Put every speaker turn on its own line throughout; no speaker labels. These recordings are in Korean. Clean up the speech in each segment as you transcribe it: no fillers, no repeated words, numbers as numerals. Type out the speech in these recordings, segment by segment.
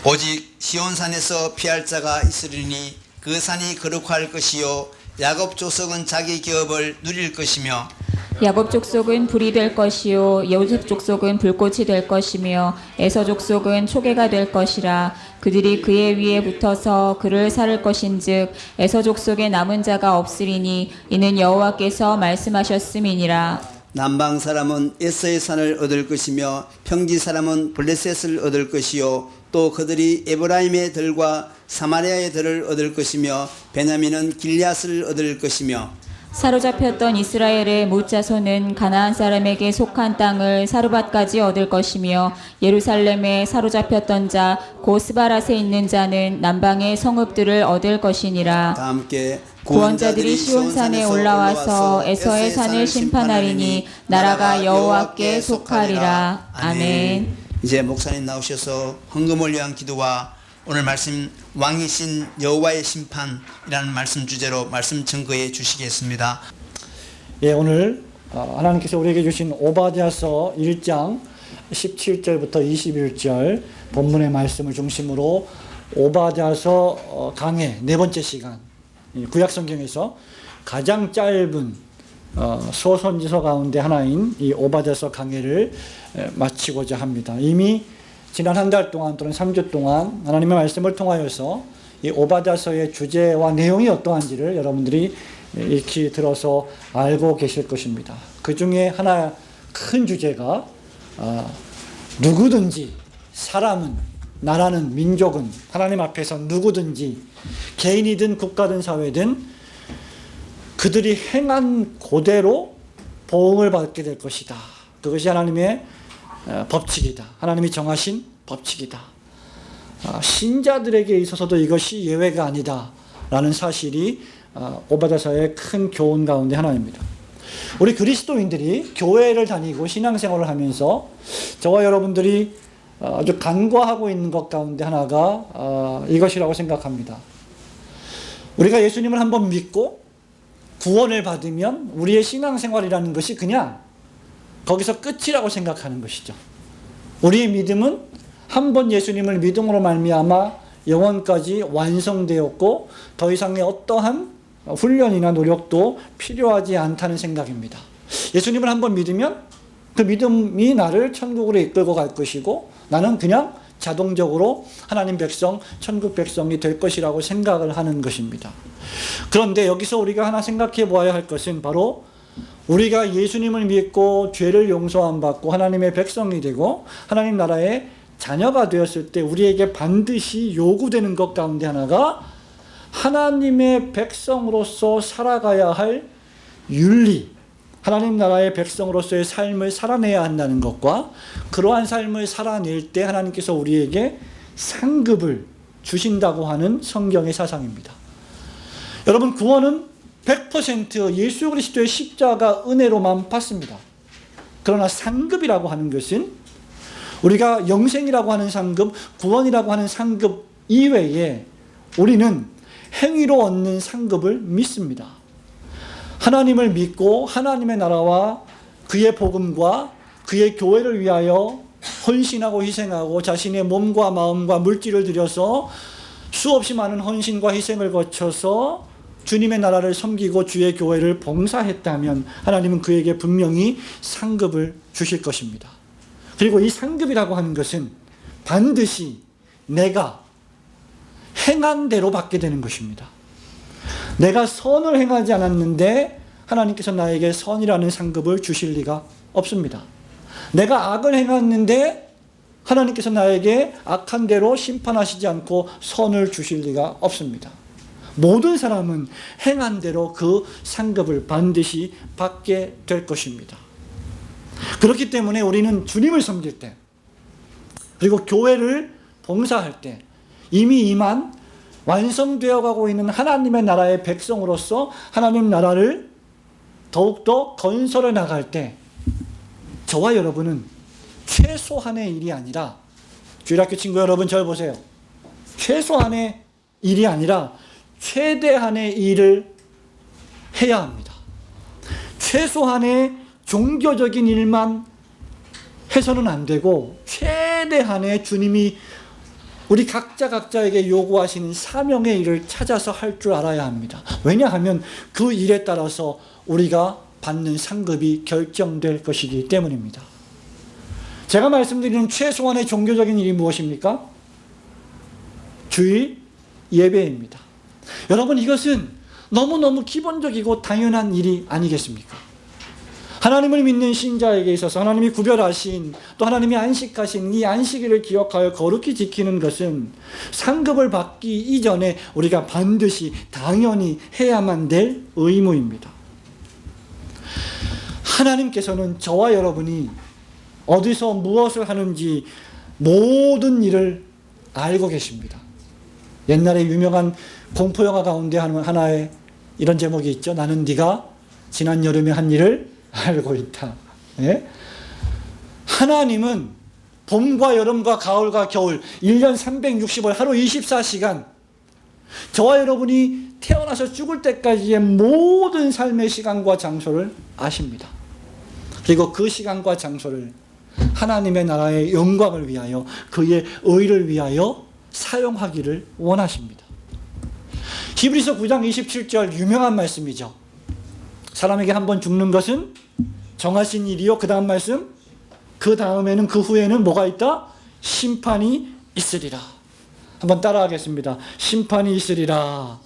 오직 시온산에서 피할 자가 있으리니 그 산이 거룩할 것이요 야곱 족속은 자기 기업을 누릴 것이며
야곱 족속은 불이 될 것이요 요셉 족속은 불꽃이 될 것이며 에서 족속은 초계가 될 것이라. 그들이 그의 위에 붙어서 그를 살을 것인즉 에서 족속에 남은 자가 없으리니 이는 여호와께서 말씀하셨음이니라.
남방 사람은 에서의 산을 얻을 것이며 평지 사람은 블레셋을 얻을 것이요 또 그들이 에브라임의 들과 사마리아의 들을 얻을 것이며 베냐민은 길앗을 얻을 것이며
사로잡혔던 이스라엘의 뭇자손은 가나안 사람에게 속한 땅을 사르밧까지 얻을 것이며 예루살렘에 사로잡혔던 자 곧 스바랏에 있는 자는 남방의 성읍들을 얻을 것이니라.
다 함께
구원자들이 시온산에 올라와서 에서의 산을 심판하리니 나라가 여호와께 속하리라. 아멘.
이제 목사님 나오셔서 헌금을 위한 기도와 오늘 말씀 왕이신 여호와의 심판이라는 말씀 주제로 말씀 증거해 주시겠습니다.
예, 오늘 하나님께서 우리에게 주신 오바댜서 1장 17절부터 21절 본문의 말씀을 중심으로 오바댜서 강해 네 번째 시간, 구약 성경에서 가장 짧은 소선지서 가운데 하나인 이 오바댜서 강해를 마치고자 합니다. 이미 지난 한 달 동안 또는 3주 동안 하나님의 말씀을 통하여서 이 오바댜서의 주제와 내용이 어떠한지를 여러분들이 익히 들어서 알고 계실 것입니다. 그 중에 하나 큰 주제가 누구든지 사람은, 나라는, 민족은 하나님 앞에서 누구든지 개인이든 국가든 사회든 그들이 행한 그대로 보응을 받게 될 것이다. 그것이 하나님의 법칙이다. 하나님이 정하신 법칙이다. 신자들에게 있어서도 이것이 예외가 아니다 라는 사실이 오바댜서의 큰 교훈 가운데 하나입니다. 우리 그리스도인들이 교회를 다니고 신앙생활을 하면서 저와 여러분들이 아주 간과하고 있는 것 가운데 하나가 이것이라고 생각합니다. 우리가 예수님을 한번 믿고 구원을 받으면 우리의 신앙생활이라는 것이 그냥 거기서 끝이라고 생각하는 것이죠. 우리의 믿음은 한 번 예수님을 믿음으로 말미암아 영원까지 완성되었고 더 이상의 어떠한 훈련이나 노력도 필요하지 않다는 생각입니다. 예수님을 한번 믿으면 그 믿음이 나를 천국으로 이끌고 갈 것이고 나는 그냥 자동적으로 하나님 백성, 천국 백성이 될 것이라고 생각을 하는 것입니다. 그런데 여기서 우리가 하나 생각해 보아야 할 것은 바로 우리가 예수님을 믿고 죄를 용서함 받고 하나님의 백성이 되고 하나님 나라의 자녀가 되었을 때 우리에게 반드시 요구되는 것 가운데 하나가 하나님의 백성으로서 살아가야 할 윤리, 하나님 나라의 백성으로서의 삶을 살아내야 한다는 것과 그러한 삶을 살아낼 때 하나님께서 우리에게 상급을 주신다고 하는 성경의 사상입니다. 여러분, 구원은 100% 예수 그리스도의 십자가 은혜로만 받습니다. 그러나 상급이라고 하는 것은 우리가 영생이라고 하는 상급, 구원이라고 하는 상급 이외에 우리는 행위로 얻는 상급을 믿습니다. 하나님을 믿고 하나님의 나라와 그의 복음과 그의 교회를 위하여 헌신하고 희생하고 자신의 몸과 마음과 물질을 들여서 수없이 많은 헌신과 희생을 거쳐서 주님의 나라를 섬기고 주의 교회를 봉사했다면 하나님은 그에게 분명히 상급을 주실 것입니다. 그리고 이 상급이라고 하는 것은 반드시 내가 행한 대로 받게 되는 것입니다. 내가 선을 행하지 않았는데 하나님께서 나에게 선이라는 상급을 주실 리가 없습니다. 내가 악을 행했는데 하나님께서 나에게 악한 대로 심판하시지 않고 선을 주실 리가 없습니다. 모든 사람은 행한 대로 그 상급을 반드시 받게 될 것입니다. 그렇기 때문에 우리는 주님을 섬길 때 그리고 교회를 봉사할 때 이미 임한 완성되어 가고 있는 하나님의 나라의 백성으로서 하나님 나라를 더욱더 건설해 나갈 때 저와 여러분은 최소한의 일이 아니라, 주일학교 친구 여러분 절 보세요. 최소한의 일이 아니라 최대한의 일을 해야 합니다. 최소한의 종교적인 일만 해서는 안 되고 최대한의 주님이 우리 각자에게 요구하시는 사명의 일을 찾아서 할 줄 알아야 합니다. 왜냐하면 그 일에 따라서 우리가 받는 상급이 결정될 것이기 때문입니다. 제가 말씀드리는 최소한의 종교적인 일이 무엇입니까? 주일 예배입니다. 여러분, 이것은 너무너무 기본적이고 당연한 일이 아니겠습니까? 하나님을 믿는 신자에게 있어서 하나님이 구별하신, 또 하나님이 안식하신 이 안식일을 기억하여 거룩히 지키는 것은 상급을 받기 이전에 우리가 반드시 당연히 해야만 될 의무입니다. 하나님께서는 저와 여러분이 어디서 무엇을 하는지 모든 일을 알고 계십니다. 옛날에 유명한 공포영화 가운데 하나에 이런 제목이 있죠. 나는 네가 지난 여름에 한 일을 알고 있다. 예? 하나님은 봄과 여름과 가을과 겨울 1년 360월 하루 24시간 저와 여러분이 태어나서 죽을 때까지의 모든 삶의 시간과 장소를 아십니다. 그리고 그 시간과 장소를 하나님의 나라의 영광을 위하여 그의 의를 위하여 사용하기를 원하십니다. 히브리서 9장 27절 유명한 말씀이죠. 사람에게 한 번 죽는 것은 정하신 일이요. 그 다음 말씀, 그 다음에는 그 후에는 뭐가 있다? 심판이 있으리라. 한번 따라하겠습니다. 심판이 있으리라.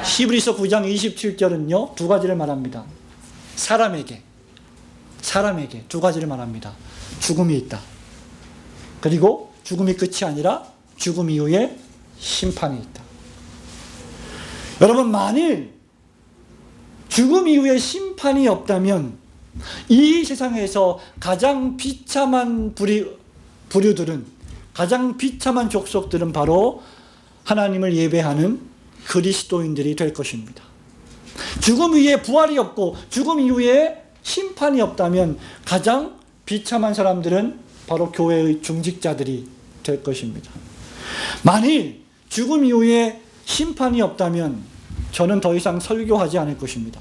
히브리서 9장 27절은요 두 가지를 말합니다. 사람에게 두 가지를 말합니다. 죽음이 있다. 그리고 죽음이 끝이 아니라 죽음 이후에 심판이 있다. 여러분, 만일 죽음 이후에 심판이 없다면 이 세상에서 가장 비참한 부류들은, 가장 비참한 족속들은 바로 하나님을 예배하는 그리스도인들이 될 것입니다. 죽음 이후에 부활이 없고 죽음 이후에 심판이 없다면 가장 비참한 사람들은 바로 교회의 중직자들이 될 것입니다. 만일 죽음 이후에 심판이 없다면 저는 더 이상 설교하지 않을 것입니다.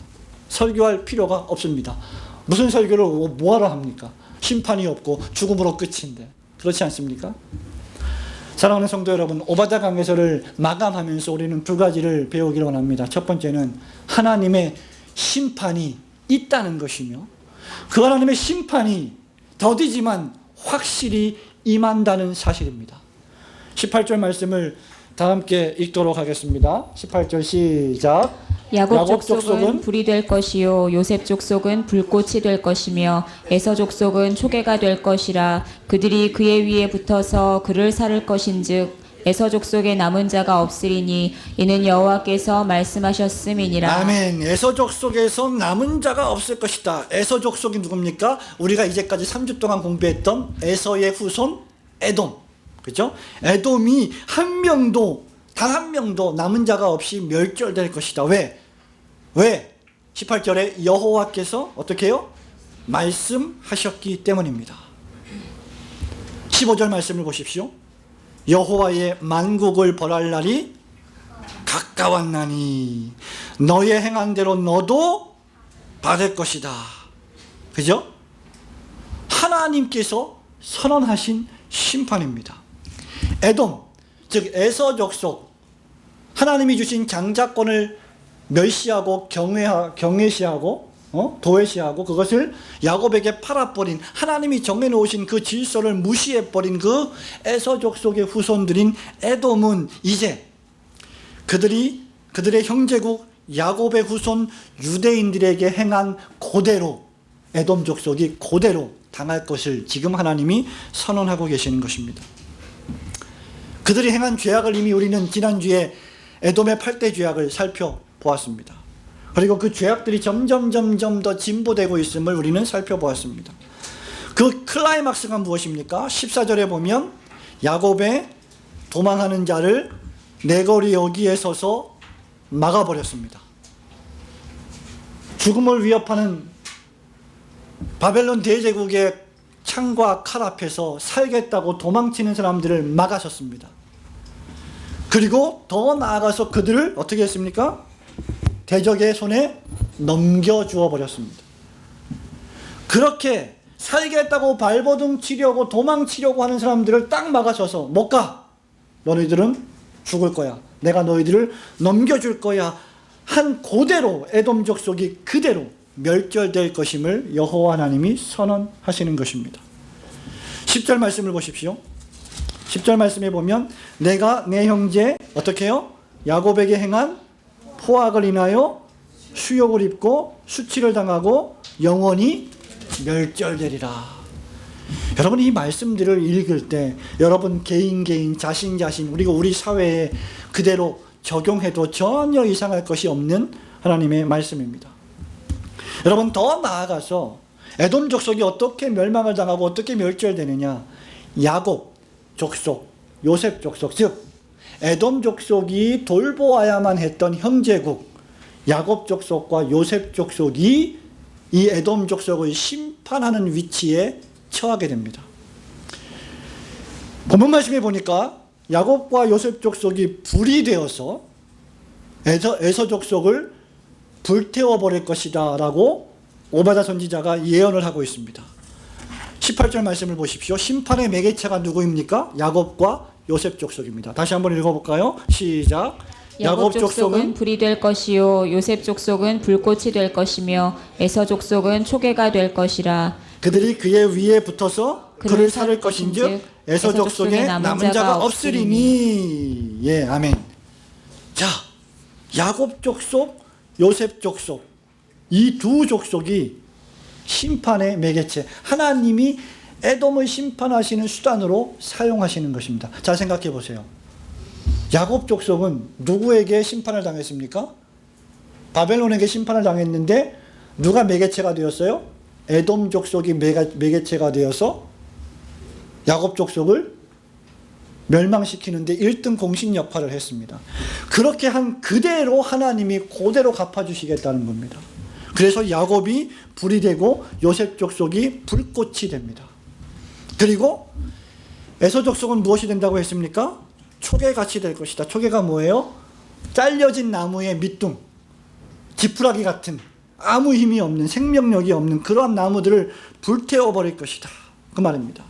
설교할 필요가 없습니다. 무슨 설교를 뭐하러 합니까? 심판이 없고 죽음으로 끝인데. 그렇지 않습니까? 사랑하는 성도 여러분, 오바댜 강해서를 마감하면서 우리는 두 가지를 배우기를 원합니다. 첫 번째는 하나님의 심판이 있다는 것이며 그 하나님의 심판이 더디지만 확실히 임한다는 사실입니다. 18절 말씀을 다 함께 읽도록 하겠습니다. 18절 시작.
야곱 족속은 불이 될 것이요 요셉 족속은 불꽃이 될 것이며 에서 족속은 초계가 될 것이라. 그들이 그의 위에 붙어서 그를 살을 것인즉 에서 족속에 남은 자가 없으리니 이는 여호와께서 말씀하셨음이니라.
아멘. 에서 족속에서 남은 자가 없을 것이다. 에서 족속이 누굽니까? 우리가 이제까지 3주 동안 공부했던 에서의 후손 에돔. 그죠? 에돔이 단 한 명도 남은 자가 없이 멸절될 것이다. 왜? 18절에 여호와께서 어떻게 해요? 말씀하셨기 때문입니다. 15절 말씀을 보십시오. 여호와의 만국을 벌할 날이 가까웠나니 너의 행한 대로 너도 받을 것이다. 그죠? 하나님께서 선언하신 심판입니다. 에돔, 즉 에서 족속, 하나님이 주신 장자권을 멸시하고 경외시하고 도외시하고 그것을 야곱에게 팔아버린, 하나님이 정해놓으신 그 질서를 무시해버린 그 에서 족속의 후손들인 에돔은 이제 그들의 형제국 야곱의 후손 유대인들에게 행한 그대로 에돔 족속이 그대로 당할 것을 지금 하나님이 선언하고 계시는 것입니다. 그들이 행한 죄악을 이미 우리는 지난주에 에돔의 8대 죄악을 살펴보았습니다. 그리고 그 죄악들이 점점 더 진보되고 있음을 우리는 살펴보았습니다. 그 클라이막스가 무엇입니까? 14절에 보면 야곱의 도망하는 자를 내거리 여기에 서서 막아버렸습니다. 죽음을 위협하는 바벨론 대제국의 창과 칼 앞에서 살겠다고 도망치는 사람들을 막아섰습니다. 그리고 더 나아가서 그들을 어떻게 했습니까? 대적의 손에 넘겨주어 버렸습니다. 그렇게 살겠다고 발버둥 치려고 도망치려고 하는 사람들을 딱 막아서서 못 가. 너희들은 죽을 거야. 내가 너희들을 넘겨줄 거야. 한 그대로 에돔 족속이 그대로 멸절될 것임을 여호와 하나님이 선언하시는 것입니다. 10절 말씀을 보십시오. 10절 말씀에 보면 내가 내 형제 어떻게 해요? 야곱에게 행한 포악을 인하여 수욕을 입고 수치를 당하고 영원히 멸절되리라. 여러분 이 말씀들을 읽을 때 여러분 개인 자신 그리고 우리 사회에 그대로 적용해도 전혀 이상할 것이 없는 하나님의 말씀입니다. 여러분 더 나아가서 에돔 족속이 어떻게 멸망을 당하고 어떻게 멸절되느냐, 야곱 족속, 요셉 족속, 즉 에돔 족속이 돌보아야만 했던 형제국 야곱 족속과 요셉 족속이 이 에돔 족속을 심판하는 위치에 처하게 됩니다. 본문 말씀에 보니까 야곱과 요셉 족속이 불이 되어서 에서 족속을 불태워버릴 것이다 라고 오바다 선지자가 예언을 하고 있습니다. 18절 말씀을 보십시오. 심판의 매개체가 누구입니까? 야곱과 요셉 족속입니다. 다시 한번 읽어볼까요? 시작.
야곱 족속은 불이 될 것이요 요셉 족속은 불꽃이 될 것이며 에서 족속은 초계가 될 것이라.
그들이 그의 위에 붙어서 그를 살을 것인즉 에서 족속에 남은 자가 없으리니. 예, 아멘. 자, 야곱 족속, 요셉 족속 이 두 족속이 심판의 매개체, 하나님이 에돔을 심판하시는 수단으로 사용하시는 것입니다. 잘 생각해 보세요. 야곱 족속은 누구에게 심판을 당했습니까? 바벨론에게 심판을 당했는데 누가 매개체가 되었어요? 에돔 족속이 매개체가 되어서 야곱 족속을 멸망시키는데 1등 공신 역할을 했습니다. 그렇게 한 그대로 하나님이 그대로 갚아주시겠다는 겁니다. 그래서 야곱이 불이 되고 요셉 족속이 불꽃이 됩니다. 그리고 에서 족속은 무엇이 된다고 했습니까? 초계같이 될 것이다. 초계가 뭐예요? 잘려진 나무의 밑둥, 지푸라기 같은 아무 힘이 없는, 생명력이 없는 그러한 나무들을 불태워버릴 것이다. 그 말입니다.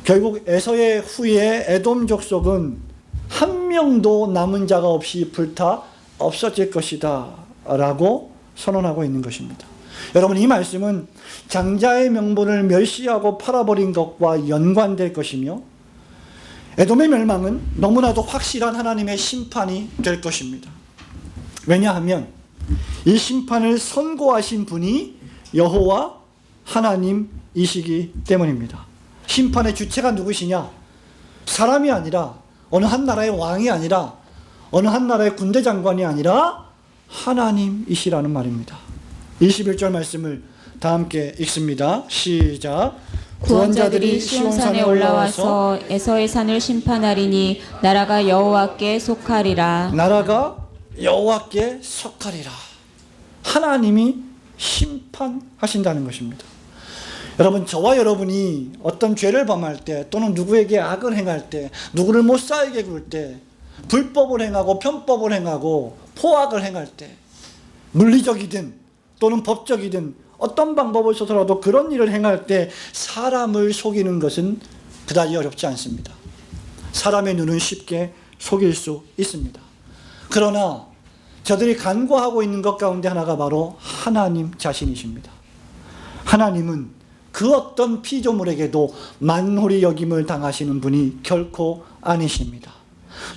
결국 에서의 후에 에돔 족속은 한 명도 남은 자가 없이 불타 없어질 것이다 라고 선언하고 있는 것입니다. 여러분 이 말씀은 장자의 명분을 멸시하고 팔아버린 것과 연관될 것이며 에돔의 멸망은 너무나도 확실한 하나님의 심판이 될 것입니다. 왜냐하면 이 심판을 선고하신 분이 여호와 하나님이시기 때문입니다. 심판의 주체가 누구시냐? 사람이 아니라 어느 한 나라의 왕이 아니라 어느 한 나라의 군대 장관이 아니라 하나님이시라는 말입니다. 21절 말씀을 다 함께 읽습니다. 시작.
구원자들이 시온산에 올라와서 에서의 산을 심판하리니 나라가 여호와께 속하리라.
나라가 여호와께 속하리라. 하나님이 심판하신다는 것입니다. 여러분 저와 여러분이 어떤 죄를 범할 때 또는 누구에게 악을 행할 때 누구를 못 살게 굴 때 불법을 행하고 편법을 행하고 포악을 행할 때 물리적이든 또는 법적이든 어떤 방법을 써서라도 그런 일을 행할 때 사람을 속이는 것은 그다지 어렵지 않습니다. 사람의 눈은 쉽게 속일 수 있습니다. 그러나 저들이 간과하고 있는 것 가운데 하나가 바로 하나님 자신이십니다. 하나님은 그 어떤 피조물에게도 만홀히 여김을 당하시는 분이 결코 아니십니다.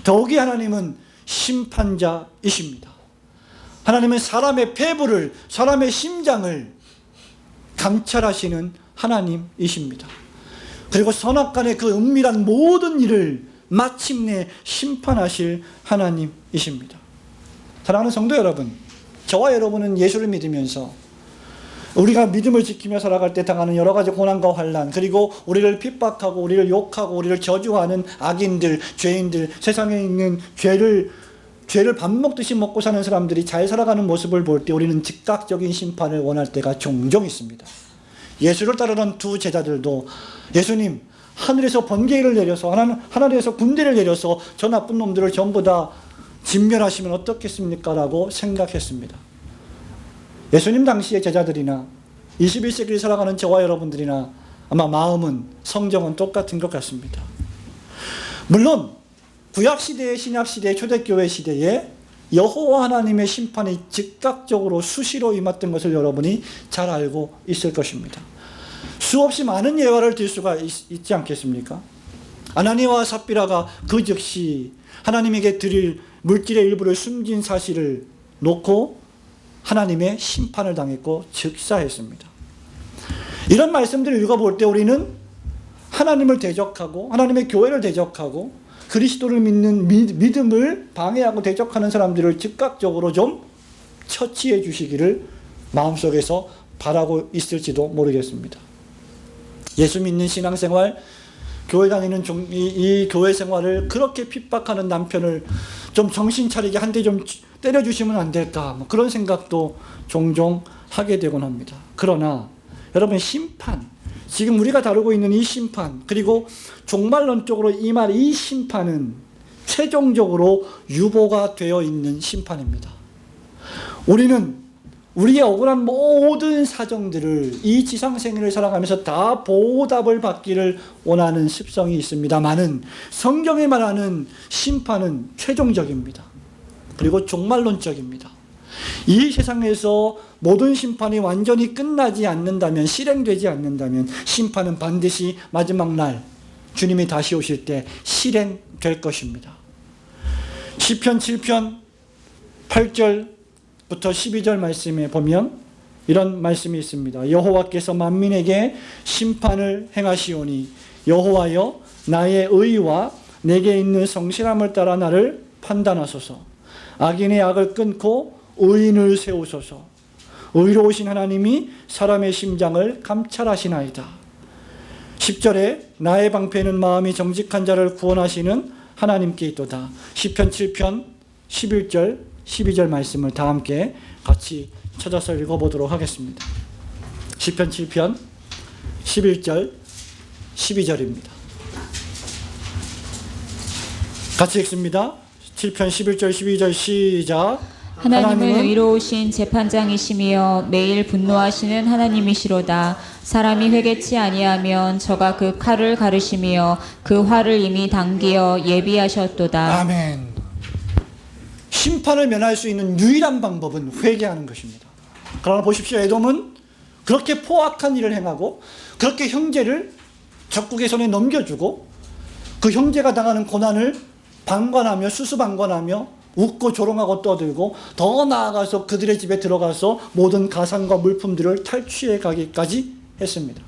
더욱이 하나님은 심판자이십니다. 하나님은 사람의 폐부를, 사람의 심장을 감찰하시는 하나님이십니다. 그리고 선악간의 그 은밀한 모든 일을 마침내 심판하실 하나님이십니다. 사랑하는 성도 여러분, 저와 여러분은 예수를 믿으면서 우리가 믿음을 지키며 살아갈 때 당하는 여러 가지 고난과 환난, 그리고 우리를 핍박하고 우리를 욕하고 우리를 저주하는 악인들, 죄인들, 세상에 있는 죄를 밥 먹듯이 먹고 사는 사람들이 잘 살아가는 모습을 볼 때 우리는 즉각적인 심판을 원할 때가 종종 있습니다. 예수를 따르던 두 제자들도 예수님, 하늘에서 번개를 내려서 하늘에서 군대를 내려서 저 나쁜 놈들을 전부 다 진멸하시면 어떻겠습니까? 라고 생각했습니다. 예수님 당시의 제자들이나 21세기를 살아가는 저와 여러분들이나 아마 마음은, 성정은 똑같은 것 같습니다. 물론 구약시대의 신약시대의 초대교회 시대에 여호와 하나님의 심판이 즉각적으로 수시로 임했던 것을 여러분이 잘 알고 있을 것입니다. 수없이 많은 예화를 들 수가 있지 않겠습니까? 아나니아와 삽비라가 그 즉시 하나님에게 드릴 물질의 일부를 숨긴 사실을 놓고 하나님의 심판을 당했고 즉사했습니다. 이런 말씀들을 읽어볼 때 우리는 하나님을 대적하고 하나님의 교회를 대적하고 그리스도를 믿는 믿음을 방해하고 대적하는 사람들을 즉각적으로 좀 처치해 주시기를 마음속에서 바라고 있을지도 모르겠습니다. 예수 믿는 신앙생활, 교회 다니는 이 교회 생활을 그렇게 핍박하는 남편을 좀 정신 차리게 한 대 좀 때려주시면 안 될까, 뭐 그런 생각도 종종 하게 되곤 합니다. 그러나 여러분, 심판, 지금 우리가 다루고 있는 이 심판, 그리고 종말론적으로 임할 이 심판은 최종적으로 유보가 되어 있는 심판입니다. 우리는 우리의 억울한 모든 사정들을 이 지상생애를 살아가면서 다 보답을 받기를 원하는 습성이 있습니다만은 성경이 말하는 심판은 최종적입니다. 그리고 종말론적입니다. 이 세상에서 모든 심판이 완전히 끝나지 않는다면, 실행되지 않는다면 심판은 반드시 마지막 날 주님이 다시 오실 때 실행될 것입니다. 시편 7편 8절부터 12절 말씀에 보면 이런 말씀이 있습니다. 여호와께서 만민에게 심판을 행하시오니 여호와여, 나의 의와 내게 있는 성실함을 따라 나를 판단하소서. 악인의 악을 끊고 의인을 세우소서. 의로우신 하나님이 사람의 심장을 감찰하시나이다. 10절에 나의 방패는 마음이 정직한 자를 구원하시는 하나님께 있도다. 시편 7편 11절 12절 말씀을 다 함께 같이 찾아서 읽어보도록 하겠습니다. 시편 7편 11절 12절입니다. 같이 읽습니다. 7편 11절 12절 시작.
하나님은 의로우신 재판장이시며 매일 분노하시는 하나님이시로다. 사람이 회개치 아니하면 저가 그 칼을 가르시며 그 활을 이미 당기어 예비하셨도다.
아멘. 심판을 면할 수 있는 유일한 방법은 회개하는 것입니다. 그러나 보십시오. 에돔은 그렇게 포악한 일을 행하고 그렇게 형제를 적국의 손에 넘겨주고 그 형제가 당하는 고난을 방관하며 수수방관하며 웃고 조롱하고 떠들고 더 나아가서 그들의 집에 들어가서 모든 가상과 물품들을 탈취해 가기까지 했습니다.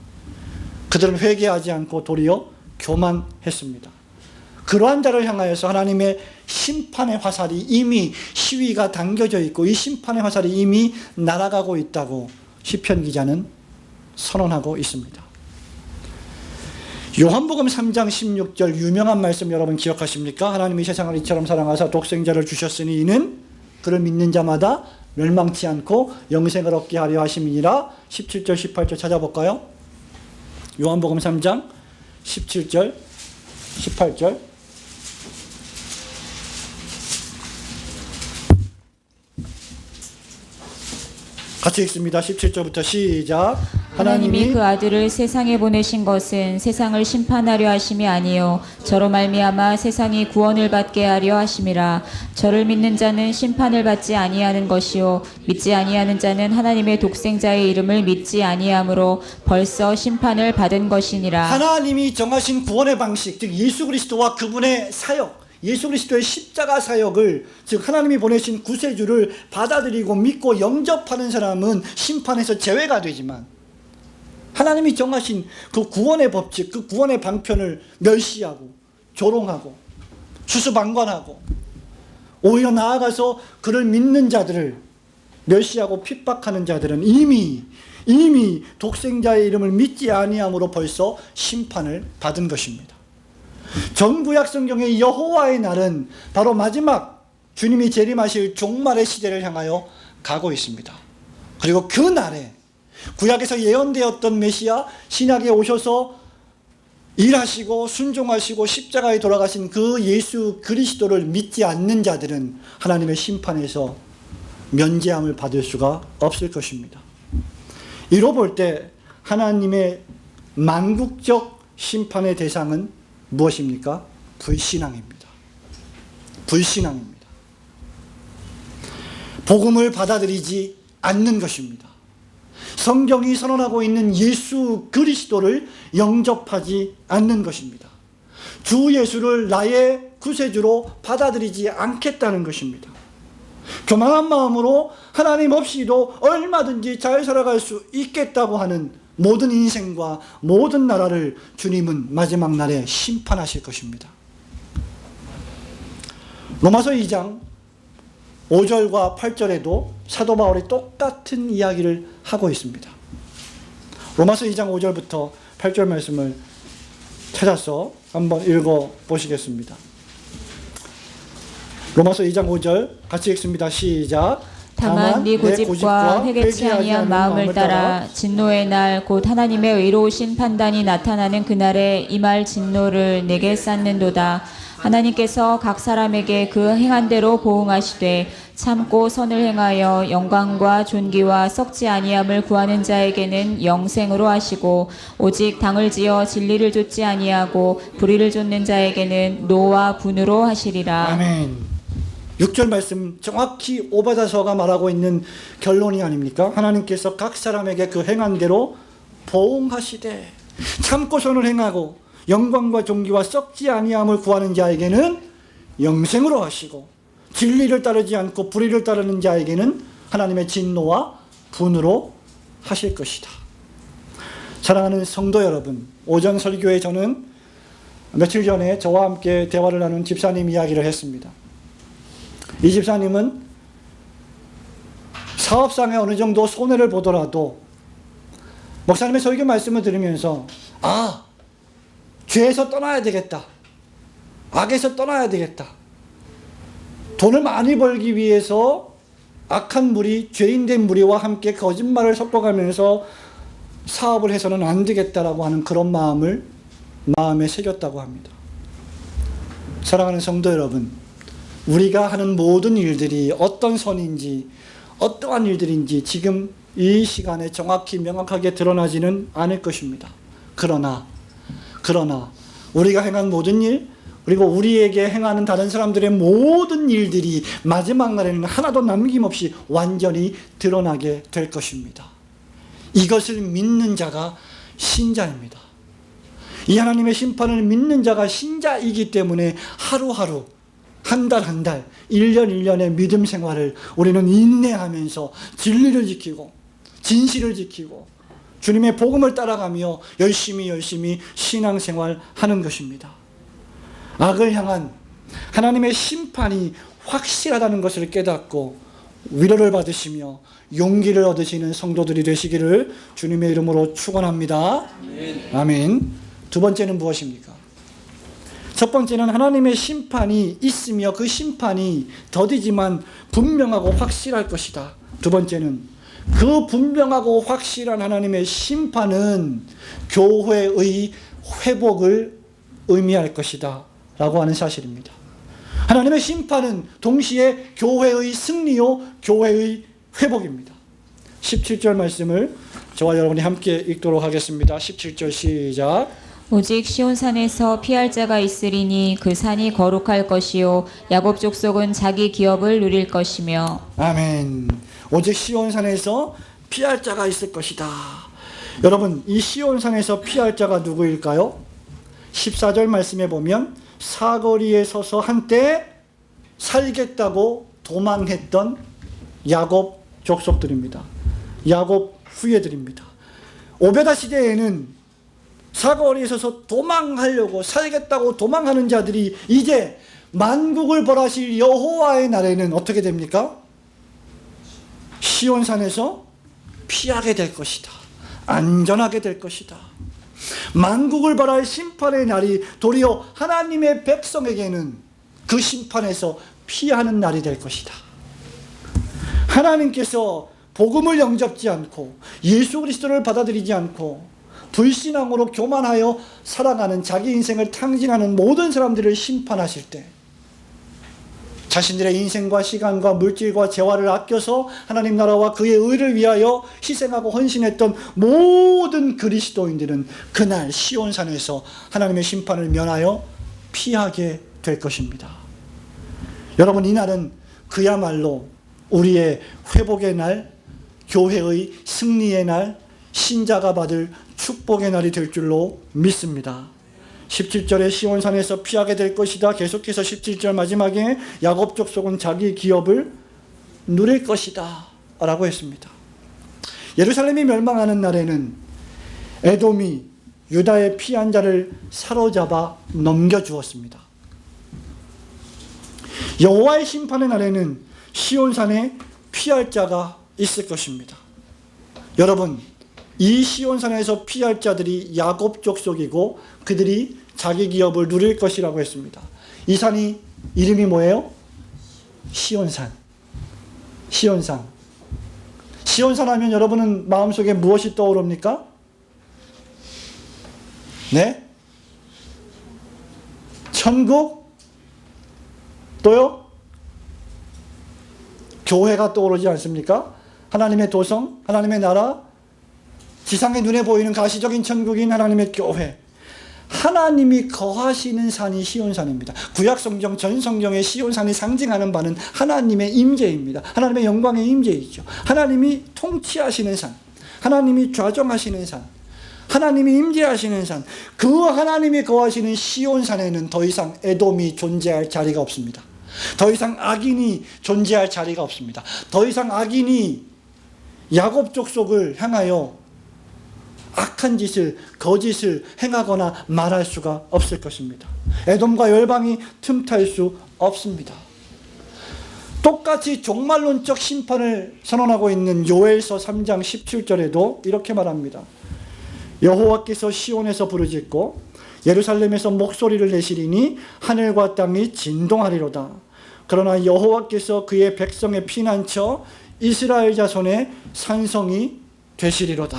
그들은 회개하지 않고 도리어 교만했습니다. 그러한 자를 향하여서 하나님의 심판의 화살이 이미 시위가 당겨져 있고 이 심판의 화살이 이미 날아가고 있다고 시편 기자는 선언하고 있습니다. 요한복음 3장 16절 유명한 말씀 여러분 기억하십니까? 하나님이 세상을 이처럼 사랑하사 독생자를 주셨으니 이는 그를 믿는 자마다 멸망치 않고 영생을 얻게 하려 하심이니라. 17절 18절 찾아볼까요? 요한복음 3장 17절 18절 같이 읽습니다. 17절부터 시작.
하나님이 그 아들을 세상에 보내신 것은 세상을 심판하려 하심이 아니요 저로 말미암아 세상이 구원을 받게 하려 하심이라. 저를 믿는 자는 심판을 받지 아니하는 것이요 믿지 아니하는 자는 하나님의 독생자의 이름을 믿지 아니하므로 벌써 심판을 받은 것이니라.
하나님이 정하신 구원의 방식, 즉 예수 그리스도와 그분의 사역, 예수 그리스도의 십자가 사역을, 즉 하나님이 보내신 구세주를 받아들이고 믿고 영접하는 사람은 심판에서 제외가 되지만 하나님이 정하신 그 구원의 법칙, 그 구원의 방편을 멸시하고 조롱하고 수수방관하고 오히려 나아가서 그를 믿는 자들을 멸시하고 핍박하는 자들은 이미 독생자의 이름을 믿지 아니함으로 벌써 심판을 받은 것입니다. 전구약 성경의 여호와의 날은 바로 마지막 주님이 재림하실 종말의 시대를 향하여 가고 있습니다. 그리고 그 날에 구약에서 예언되었던 메시아 신약에 오셔서 일하시고 순종하시고 십자가에 돌아가신 그 예수 그리스도를 믿지 않는 자들은 하나님의 심판에서 면제함을 받을 수가 없을 것입니다. 이로 볼 때 하나님의 만국적 심판의 대상은 무엇입니까? 불신앙입니다. 불신앙입니다. 복음을 받아들이지 않는 것입니다. 성경이 선언하고 있는 예수 그리스도를 영접하지 않는 것입니다. 주 예수를 나의 구세주로 받아들이지 않겠다는 것입니다. 교만한 마음으로 하나님 없이도 얼마든지 잘 살아갈 수 있겠다고 하는 모든 인생과 모든 나라를 주님은 마지막 날에 심판하실 것입니다. 로마서 2장 5절과 8절에도 사도 바울이 똑같은 이야기를 하고 있습니다. 로마서 2장 5절부터 8절 말씀을 찾아서 한번 읽어 보시겠습니다. 로마서 2장 5절 같이 읽습니다. 시작.
다만 네 고집과 회개치 아니한 마음을 따라 진노의 날 곧 하나님의 의로우신 판단이 나타나는 그날에 임할 진노를 내게 쌓는도다. 하나님께서 각 사람에게 그 행한 대로 보응하시되 참고 선을 행하여 영광과 존귀와 썩지 아니함을 구하는 자에게는 영생으로 하시고 오직 당을 지어 진리를 좇지 아니하고 불의를 좇는 자에게는 노와 분으로 하시리라.
아멘. 6절 말씀 정확히 오바다서가 말하고 있는 결론이 아닙니까? 하나님께서 각 사람에게 그 행한 대로 보응하시되 참고 선을 행하고 영광과 존귀와 썩지 아니함을 구하는 자에게는 영생으로 하시고 진리를 따르지 않고 불의를 따르는 자에게는 하나님의 진노와 분으로 하실 것이다. 사랑하는 성도 여러분, 오전 설교에 저는 며칠 전에 저와 함께 대화를 나눈 집사님 이야기를 했습니다. 이 집사님은 사업상에 어느 정도 손해를 보더라도 목사님의 설교 말씀을 들으면서 죄에서 떠나야 되겠다. 악에서 떠나야 되겠다. 돈을 많이 벌기 위해서 악한 무리, 죄인된 무리와 함께 거짓말을 섞어가면서 사업을 해서는 안 되겠다라고 하는 그런 마음을 마음에 새겼다고 합니다. 사랑하는 성도 여러분, 우리가 하는 모든 일들이 어떤 선인지 어떠한 일들인지 지금 이 시간에 정확히 명확하게 드러나지는 않을 것입니다. 그러나 우리가 행한 모든 일, 그리고 우리에게 행하는 다른 사람들의 모든 일들이 마지막 날에는 하나도 남김없이 완전히 드러나게 될 것입니다. 이것을 믿는 자가 신자입니다. 이 하나님의 심판을 믿는 자가 신자이기 때문에 하루하루, 한 달 한 달, 1년 1년의 믿음 생활을 우리는 인내하면서 진리를 지키고 진실을 지키고 주님의 복음을 따라가며 열심히 신앙생활 하는 것입니다. 악을 향한 하나님의 심판이 확실하다는 것을 깨닫고 위로를 받으시며 용기를 얻으시는 성도들이 되시기를 주님의 이름으로 축원합니다. 아멘. 두 번째는 무엇입니까? 첫 번째는 하나님의 심판이 있으며 그 심판이 더디지만 분명하고 확실할 것이다. 두 번째는 그 분명하고 확실한 하나님의 심판은 교회의 회복을 의미할 것이다 라고 하는 사실입니다. 하나님의 심판은 동시에 교회의 승리요 교회의 회복입니다. 17절 말씀을 저와 여러분이 함께 읽도록 하겠습니다. 17절 시작.
오직 시온산에서 피할 자가 있으리니 그 산이 거룩할 것이요 야곱 족속은 자기 기업을 누릴 것이며.
아멘. 오직 시온산에서 피할 자가 있을 것이다. 여러분, 이 시온산에서 피할 자가 누구일까요? 14절 말씀에 보면 사거리에 서서 한때 살겠다고 도망했던 야곱 족속들입니다. 야곱 후예들입니다. 오베다 시대에는 사거리에 서서 도망하려고 살겠다고 도망하는 자들이 이제 만국을 벌하실 여호와의 날에는 어떻게 됩니까? 시온산에서 피하게 될 것이다. 안전하게 될 것이다. 만국을 벌할 심판의 날이 도리어 하나님의 백성에게는 그 심판에서 피하는 날이 될 것이다. 하나님께서 복음을 영접지 않고 예수 그리스도를 받아들이지 않고 불신앙으로 교만하여 살아가는 자기 인생을 탕진하는 모든 사람들을 심판하실 때 자신들의 인생과 시간과 물질과 재화를 아껴서 하나님 나라와 그의 의를 위하여 희생하고 헌신했던 모든 그리스도인들은 그날 시온산에서 하나님의 심판을 면하여 피하게 될 것입니다. 여러분, 이 날은 그야말로 우리의 회복의 날, 교회의 승리의 날, 신자가 받을 축복의 날이 될 줄로 믿습니다. 17절에 시온산에서 피하게 될 것이다. 계속해서 17절 마지막에 야곱 족속은 자기 기업을 누릴 것이다 라고 했습니다. 예루살렘이 멸망하는 날에는 에돔이 유다의 피한 자를 사로잡아 넘겨주었습니다. 여호와의 심판의 날에는 시온산에 피할 자가 있을 것입니다. 여러분, 이 시온산에서 피할 자들이 야곱 족속이고 그들이 자기 기업을 누릴 것이라고 했습니다. 이 산이 이름이 뭐예요? 시온산. 시온산. 시온산 하면 여러분은 마음속에 무엇이 떠오릅니까? 네? 천국? 또요? 교회가 떠오르지 않습니까? 하나님의 도성, 하나님의 나라, 지상의 눈에 보이는 가시적인 천국인 하나님의 교회. 하나님이 거하시는 산이 시온산입니다. 구약성경 전 성경의 시온산이 상징하는 바는 하나님의 임재입니다. 하나님의 영광의 임재이죠. 하나님이 통치하시는 산, 하나님이 좌정하시는 산, 하나님이 임재하시는 산, 그 하나님이 거하시는 시온산에는 더 이상 에돔이 존재할 자리가 없습니다. 더 이상 악인이 존재할 자리가 없습니다. 더 이상 악인이 야곱 족속을 향하여 악한 짓을, 거짓을 행하거나 말할 수가 없을 것입니다. 에돔과 열방이 틈탈 수 없습니다. 똑같이 종말론적 심판을 선언하고 있는 요엘서 3장 17절에도 이렇게 말합니다. 여호와께서 시온에서 부르짖고 예루살렘에서 목소리를 내시리니 하늘과 땅이 진동하리로다. 그러나 여호와께서 그의 백성의 피난처 이스라엘 자손의 산성이 되시리로다.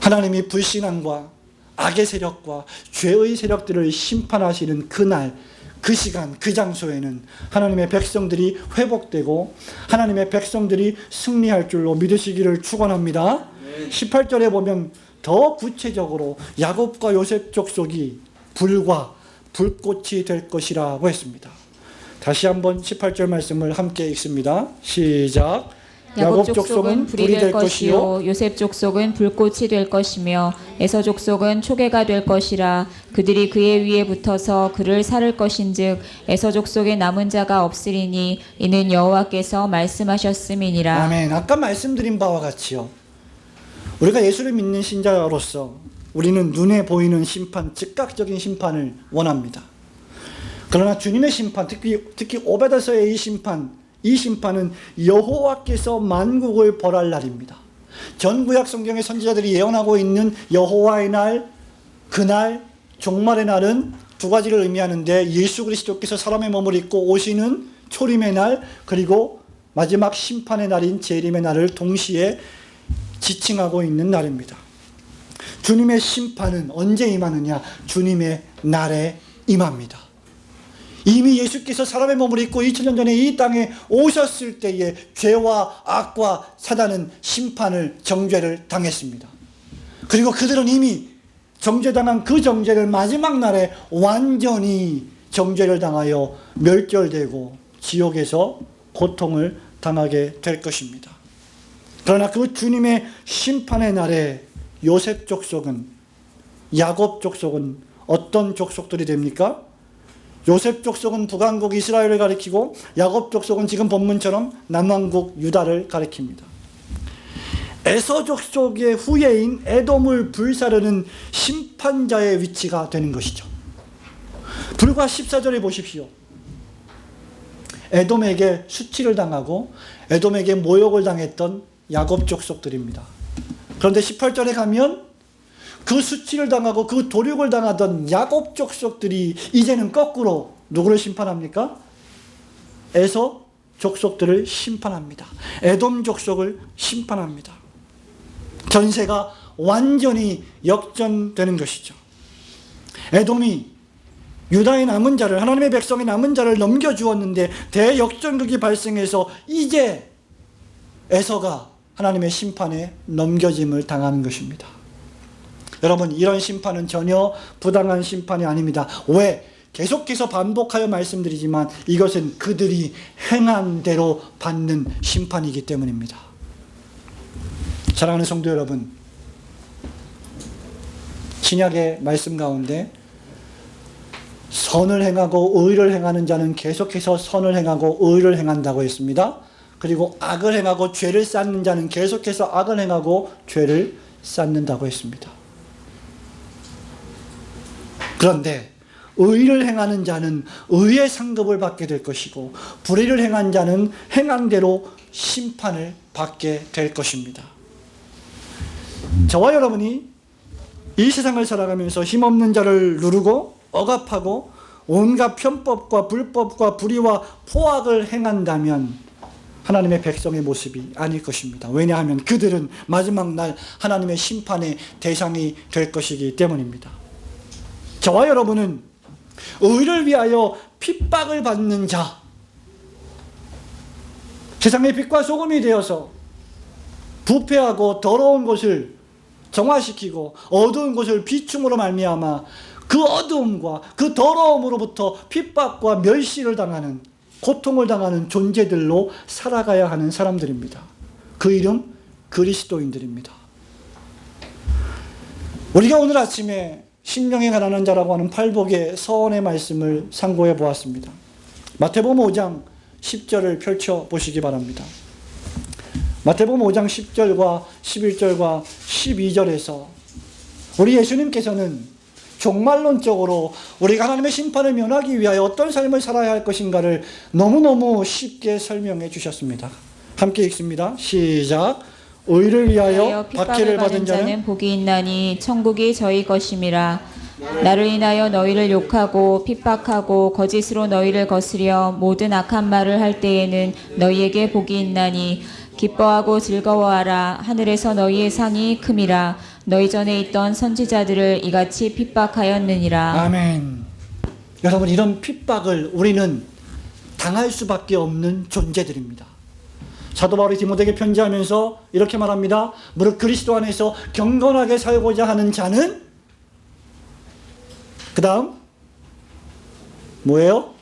하나님이 불신앙과 악의 세력과 죄의 세력들을 심판하시는 그날, 그 시간, 그 장소에는 하나님의 백성들이 회복되고 하나님의 백성들이 승리할 줄로 믿으시기를 축원합니다. 18절에 보면 더 구체적으로 야곱과 요셉 족속이 불과 불꽃이 될 것이라고 했습니다. 다시 한번 18절 말씀을 함께 읽습니다. 시작.
야곱 족속은 불이 될 것이요 요셉 족속은 불꽃이 될 것이며 에서 족속은 초계가 될 것이라. 그들이 그의 위에 붙어서 그를 살을 것인즉 에서 족속에 남은 자가 없으리니 이는 여호와께서 말씀하셨음이니라.
아멘. 아까 말씀드린 바와 같이요, 우리가 예수를 믿는 신자로서 우리는 눈에 보이는 심판, 즉각적인 심판을 원합니다. 그러나 주님의 심판, 특히 오베드서의 이 심판은 여호와께서 만국을 벌할 날입니다. 전 구약 성경의 선지자들이 예언하고 있는 여호와의 날, 그날, 종말의 날은 두 가지를 의미하는데, 예수 그리스도께서 사람의 몸을 입고 오시는 초림의 날, 그리고 마지막 심판의 날인 재림의 날을 동시에 지칭하고 있는 날입니다. 주님의 심판은 언제 임하느냐? 주님의 날에 임합니다. 이미 예수께서 사람의 몸을 입고 2000년 전에 이 땅에 오셨을 때에 죄와 악과 사단은 심판을, 정죄를 당했습니다. 그리고 그들은 이미 정죄당한 그 정죄를 마지막 날에 완전히 정죄를 당하여 멸절되고 지옥에서 고통을 당하게 될 것입니다. 그러나 그 주님의 심판의 날에 요셉 족속은, 야곱 족속은 어떤 족속들이 됩니까? 요셉 족속은 북왕국 이스라엘을 가리키고 야곱 족속은 지금 본문처럼 남왕국 유다를 가리킵니다. 에서 족속의 후예인 에돔을 불사르는 심판자의 위치가 되는 것이죠. 불과 14절에 보십시오. 에돔에게 수치를 당하고 에돔에게 모욕을 당했던 야곱 족속들입니다. 그런데 18절에 가면 그 수치를 당하고 그 도륙을 당하던 야곱 족속들이 이제는 거꾸로 누구를 심판합니까? 에서 족속들을 심판합니다. 에돔 족속을 심판합니다. 전세가 완전히 역전되는 것이죠. 에돔이 유다의 남은 자를, 하나님의 백성의 남은 자를 넘겨주었는데 대역전극이 발생해서 이제 에서가 하나님의 심판에 넘겨짐을 당하는 것입니다. 여러분, 이런 심판은 전혀 부당한 심판이 아닙니다. 왜? 계속해서 반복하여 말씀드리지만 이것은 그들이 행한 대로 받는 심판이기 때문입니다. 사랑하는 성도 여러분, 신약의 말씀 가운데 선을 행하고 의를 행하는 자는 계속해서 선을 행하고 의를 행한다고 했습니다. 그리고 악을 행하고 죄를 쌓는 자는 계속해서 악을 행하고 죄를 쌓는다고 했습니다. 그런데 의를 행하는 자는 의의 상급을 받게 될 것이고 불의를 행한 자는 행한 대로 심판을 받게 될 것입니다. 저와 여러분이 이 세상을 살아가면서 힘없는 자를 누르고 억압하고 온갖 편법과 불법과 불의와 포악을 행한다면 하나님의 백성의 모습이 아닐 것입니다. 왜냐하면 그들은 마지막 날 하나님의 심판의 대상이 될 것이기 때문입니다. 저와 여러분은 의를 위하여 핍박을 받는 자, 세상의 빛과 소금이 되어서 부패하고 더러운 것을 정화시키고 어두운 것을 비춤으로 말미암아 그 어두움과 그 더러움으로부터 핍박과 멸시를 당하는, 고통을 당하는 존재들로 살아가야 하는 사람들입니다. 그 이름 그리스도인들입니다. 우리가 오늘 아침에 심령에 가난한 자라고 하는 팔복의 서원의 말씀을 상고해 보았습니다. 마태복음 5장 10절을 펼쳐 보시기 바랍니다. 마태복음 5장 10절과 11절과 12절에서 우리 예수님께서는 종말론적으로 우리가 하나님의 심판을 면하기 위하여 어떤 삶을 살아야 할 것인가를 너무너무 쉽게 설명해 주셨습니다. 함께 읽습니다. 시작. 의를 위하여 박해를 받은 자는
복이 있나니 천국이 저희 것임이라. 나를 인하여 너희를 욕하고 핍박하고 거짓으로 너희를 거스려 모든 악한 말을 할 때에는 너희에게 복이 있나니 기뻐하고 즐거워하라. 하늘에서 너희의 상이 큼이라. 너희 전에 있던 선지자들을 이같이 핍박하였느니라.
아멘. 여러분, 이런 핍박을 우리는 당할 수밖에 없는 존재들입니다. 사도 바울이 디모데에게 편지하면서 이렇게 말합니다. 무릇 그리스도 안에서 경건하게 살고자 하는 자는, 그 다음 뭐예요?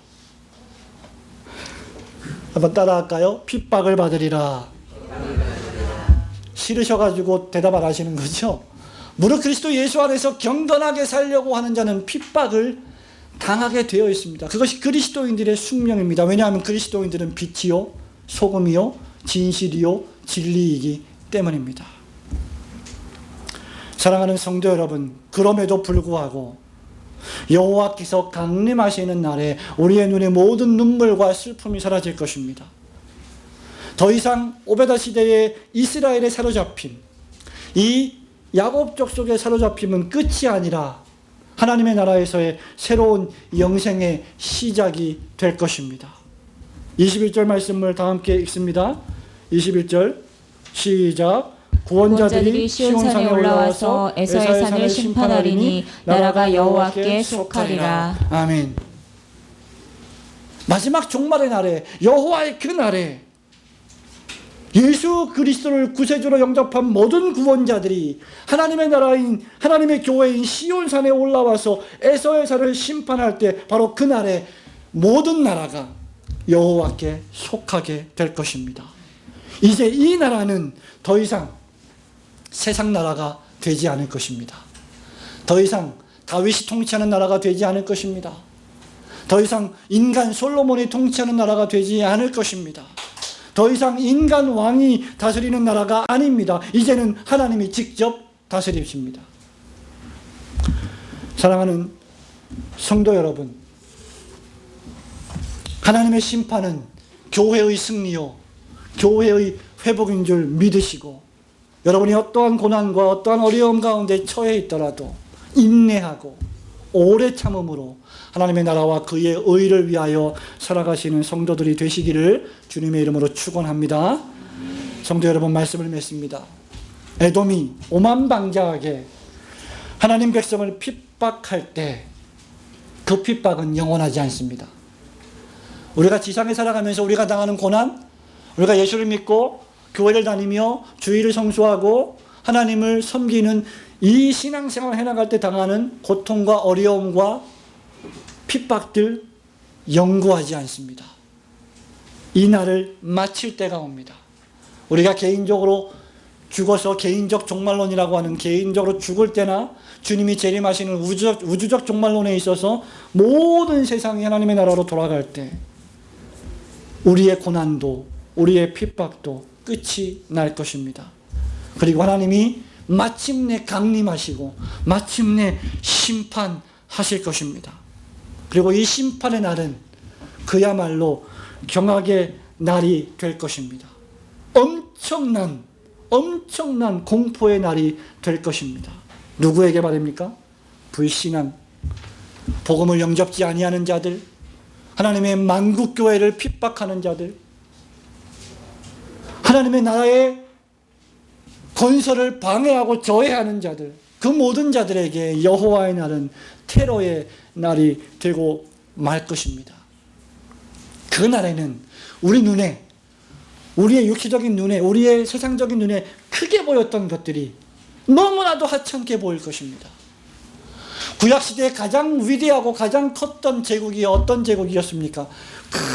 한번 따라할까요? 핍박을 받으리라. 싫으셔가지고 대답 안 하시는 거죠? 무릇 그리스도 예수 안에서 경건하게 살려고 하는 자는 핍박을 당하게 되어 있습니다. 그것이 그리스도인들의 숙명입니다. 왜냐하면 그리스도인들은 빛이요 소금이요 진실이요 진리이기 때문입니다. 사랑하는 성도 여러분, 그럼에도 불구하고 여호와께서 강림하시는 날에 우리의 눈에 모든 눈물과 슬픔이 사라질 것입니다. 더 이상 오베다 시대의 이스라엘에 사로잡힌 이 야곱 족속의 사로잡힘은 끝이 아니라 하나님의 나라에서의 새로운 영생의 시작이 될 것입니다. 21절 말씀을 다 함께 읽습니다. 21절 시작. 구원자들이 시온산에 올라와서 에사의 산을 심판하리니 나라가 여호와께 속하리라. 아멘. 마지막 종말의 날에, 여호와의 그 날에 예수 그리스도를 구세주로 영접한 모든 구원자들이 하나님의 나라인, 하나님의 교회인 시온산에 올라와서 에서의 산을 심판할 때 바로 그 날에 모든 나라가 여호와께 속하게 될 것입니다. 이제 이 나라는 더 이상 세상 나라가 되지 않을 것입니다. 더 이상 다윗이 통치하는 나라가 되지 않을 것입니다. 더 이상 인간 솔로몬이 통치하는 나라가 되지 않을 것입니다. 더 이상 인간 왕이 다스리는 나라가 아닙니다. 이제는 하나님이 직접 다스리십니다. 사랑하는 성도 여러분, 하나님의 심판은 교회의 승리요 교회의 회복인 줄 믿으시고, 여러분이 어떠한 고난과 어떠한 어려움 가운데 처해 있더라도 인내하고 오래 참음으로 하나님의 나라와 그의 의를 위하여 살아가시는 성도들이 되시기를 주님의 이름으로 축원합니다. 성도 여러분, 말씀을 맺습니다. 에돔이 오만방자하게 하나님 백성을 핍박할 때 그 핍박은 영원하지 않습니다. 우리가 지상에 살아가면서 우리가 당하는 고난, 우리가 예수를 믿고 교회를 다니며 주의를 성수하고 하나님을 섬기는 이 신앙생활을 해나갈 때 당하는 고통과 어려움과 핍박들 연구하지 않습니다. 이 날을 마칠 때가 옵니다. 우리가 개인적으로 죽어서 개인적 종말론이라고 하는 개인적으로 죽을 때나 주님이 재림하시는 우주적 종말론에 있어서 모든 세상이 하나님의 나라로 돌아갈 때 우리의 고난도 우리의 핍박도 끝이 날 것입니다. 그리고 하나님이 마침내 강림하시고 마침내 심판하실 것입니다. 그리고 이 심판의 날은 그야말로 경악의 날이 될 것입니다. 엄청난 공포의 날이 될 것입니다. 누구에게 말입니까? 불신한, 복음을 영접지 아니하는 자들, 하나님의 만국교회를 핍박하는 자들, 하나님의 나라의 건설을 방해하고 저해하는 자들, 그 모든 자들에게 여호와의 날은 테러의 날이 되고 말 것입니다. 그 날에는 우리 눈에, 우리의 육체적인 눈에, 우리의 세상적인 눈에 크게 보였던 것들이 너무나도 하찮게 보일 것입니다. 구약시대에 가장 위대하고 가장 컸던 제국이 어떤 제국이었습니까?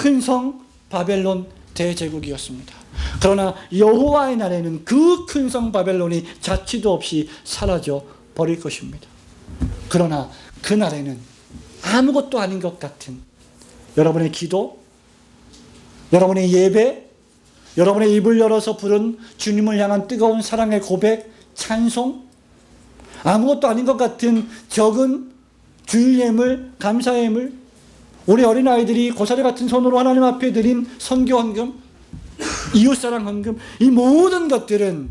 큰 성 바벨론 대제국이었습니다. 그러나 여호와의 날에는 그 큰 성 바벨론이 자취도 없이 사라져 버릴 것입니다. 그러나 그 날에는 아무것도 아닌 것 같은 여러분의 기도, 여러분의 예배, 여러분의 입을 열어서 부른 주님을 향한 뜨거운 사랑의 고백, 찬송, 아무것도 아닌 것 같은 적은 주일 예물, 감사 예물, 우리 어린아이들이 고사리 같은 손으로 하나님 앞에 드린 선교 헌금, 이웃사랑 헌금, 이 모든 것들은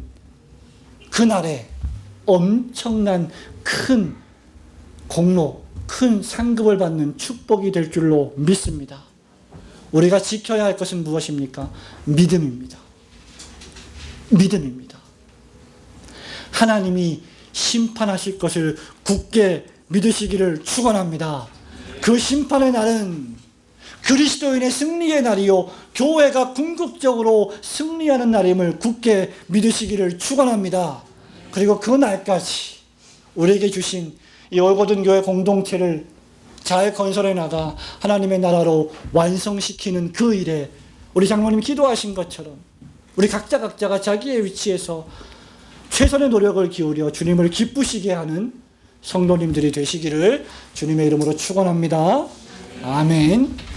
그날에 엄청난 큰 공로, 큰 상급을 받는 축복이 될 줄로 믿습니다. 우리가 지켜야 할 것은 무엇입니까? 믿음입니다. 믿음입니다. 하나님이 심판하실 것을 굳게 믿으시기를 축원합니다. 그 심판의 날은 그리스도인의 승리의 날이요 교회가 궁극적으로 승리하는 날임을 굳게 믿으시기를 축원합니다. 그리고 그 날까지 우리에게 주신 이 올고든 교회 공동체를 잘 건설해 나가 하나님의 나라로 완성시키는 그 일에 우리 장로님 기도하신 것처럼 우리 각자가 자기의 위치에서 최선의 노력을 기울여 주님을 기쁘시게 하는 성도님들이 되시기를 주님의 이름으로 축원합니다. 아멘.